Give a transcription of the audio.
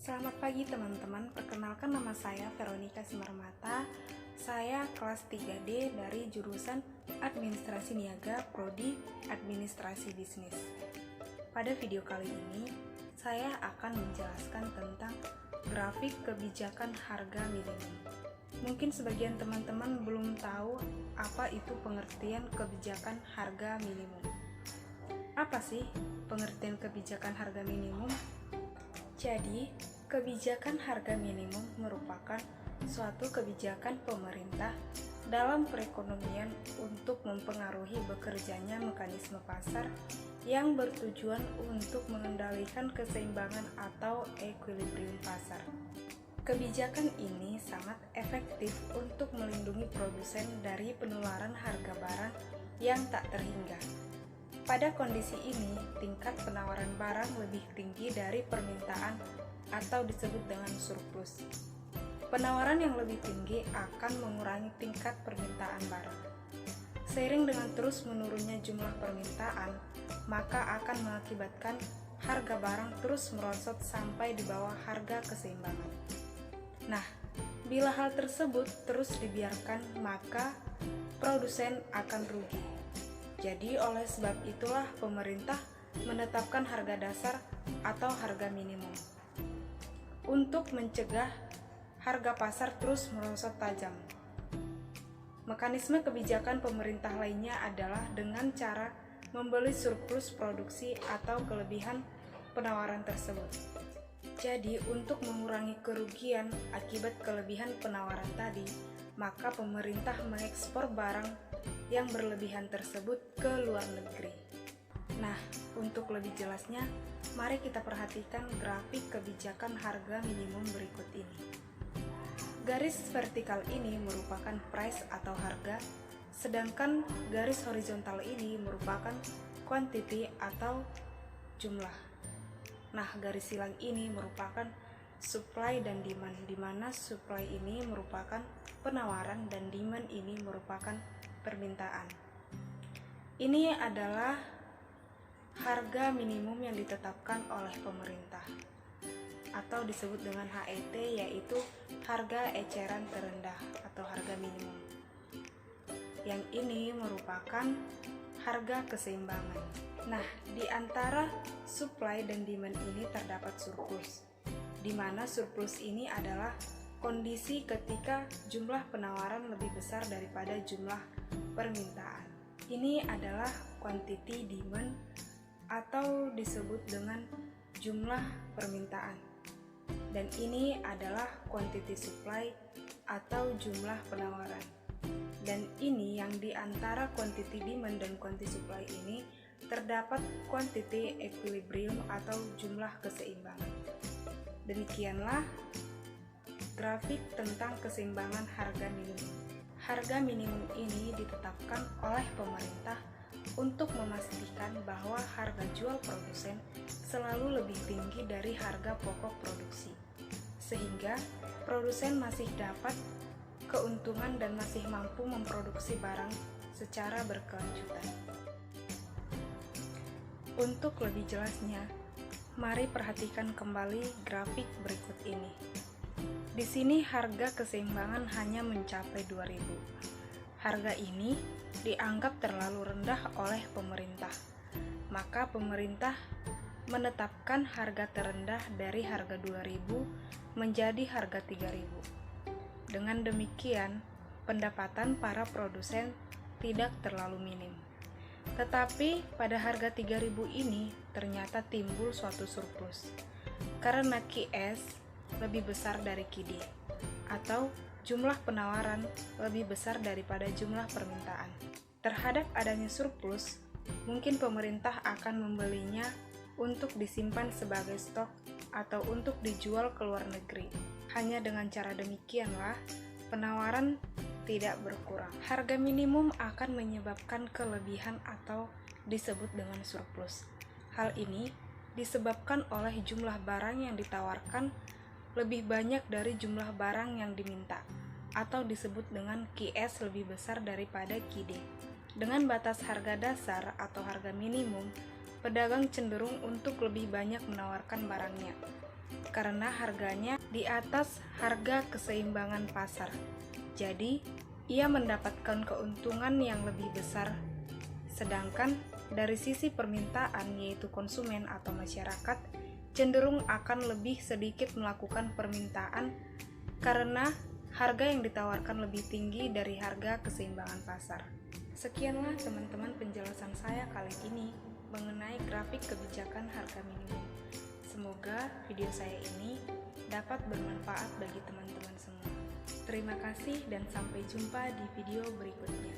Selamat pagi teman-teman, perkenalkan nama saya Veronica Simarmata. Saya kelas 3D dari jurusan Administrasi Niaga Prodi Administrasi Bisnis. Pada video kali ini, saya akan menjelaskan tentang grafik kebijakan harga minimum. Mungkin sebagian teman-teman belum tahu apa itu pengertian kebijakan harga minimum. Apa sih pengertian kebijakan harga minimum? Jadi, kebijakan harga minimum merupakan suatu kebijakan pemerintah dalam perekonomian untuk mempengaruhi bekerjanya mekanisme pasar yang bertujuan untuk mengendalikan keseimbangan atau equilibrium pasar. Kebijakan ini sangat efektif untuk melindungi produsen dari penularan harga barang yang tak terhingga. Pada kondisi ini, tingkat penawaran barang lebih tinggi dari permintaan atau disebut dengan surplus. Penawaran yang lebih tinggi akan mengurangi tingkat permintaan barang. Seiring dengan terus menurunnya jumlah permintaan, maka akan mengakibatkan harga barang terus merosot sampai di bawah harga keseimbangan. Nah, bila hal tersebut terus dibiarkan, maka produsen akan rugi. Jadi oleh sebab itulah pemerintah menetapkan harga dasar atau harga minimum untuk mencegah harga pasar terus merosot tajam. Mekanisme kebijakan pemerintah lainnya adalah dengan cara membeli surplus produksi atau kelebihan penawaran tersebut. Jadi untuk mengurangi kerugian akibat kelebihan penawaran tadi, maka pemerintah mengekspor barang yang berlebihan tersebut ke luar negeri. Nah, untuk lebih jelasnya, mari kita perhatikan grafik kebijakan harga minimum berikut ini. Garis vertikal ini merupakan price atau harga, sedangkan garis horizontal ini merupakan quantity atau jumlah. Nah, garis silang ini merupakan supply dan demand, di mana supply ini merupakan penawaran dan demand ini merupakan permintaan. Ini adalah harga minimum yang ditetapkan oleh pemerintah atau disebut dengan HET, yaitu harga eceran terendah atau harga minimum. Yang ini merupakan harga keseimbangan. Nah, di antara supply dan demand ini terdapat surplus, di mana surplus ini adalah kondisi ketika jumlah penawaran lebih besar daripada jumlah permintaan. Ini adalah quantity demand atau disebut dengan jumlah permintaan. Dan ini adalah quantity supply atau jumlah penawaran. Dan ini yang di antara quantity demand dan quantity supply ini terdapat quantity equilibrium atau jumlah keseimbangan. Demikianlah grafik tentang keseimbangan harga minimum. Harga minimum ini ditetapkan oleh pemerintah untuk memastikan bahwa harga jual produsen selalu lebih tinggi dari harga pokok produksi, sehingga produsen masih dapat keuntungan dan masih mampu memproduksi barang secara berkelanjutan. Untuk lebih jelasnya, mari perhatikan kembali grafik berikut ini. Di sini harga keseimbangan hanya mencapai 2.000. Harga ini dianggap terlalu rendah oleh pemerintah. Maka pemerintah menetapkan harga terendah dari harga 2.000 menjadi harga 3.000. Dengan demikian, pendapatan para produsen tidak terlalu minim. Tetapi pada harga 3.000 ini ternyata timbul suatu surplus karena QS lebih besar dari QD, atau jumlah penawaran lebih besar daripada jumlah permintaan. Terhadap adanya surplus, mungkin pemerintah akan membelinya untuk disimpan sebagai stok atau untuk dijual ke luar negeri. Hanya dengan cara demikianlah penawaran tidak berkurang. Harga minimum akan menyebabkan kelebihan atau disebut dengan surplus. Hal ini disebabkan oleh jumlah barang yang ditawarkan lebih banyak dari jumlah barang yang diminta, atau disebut dengan QS lebih besar daripada QD. Dengan batas harga dasar atau harga minimum, pedagang cenderung untuk lebih banyak menawarkan barangnya, karena harganya di atas harga keseimbangan pasar. Jadi, ia mendapatkan keuntungan yang lebih besar. Sedangkan dari sisi permintaan, yaitu konsumen atau masyarakat, cenderung akan lebih sedikit melakukan permintaan karena harga yang ditawarkan lebih tinggi dari harga keseimbangan pasar. Sekianlah teman-teman penjelasan saya kali ini mengenai grafik kebijakan harga minimum. Semoga video saya ini dapat bermanfaat bagi teman-teman semua. Terima kasih dan sampai jumpa di video berikutnya.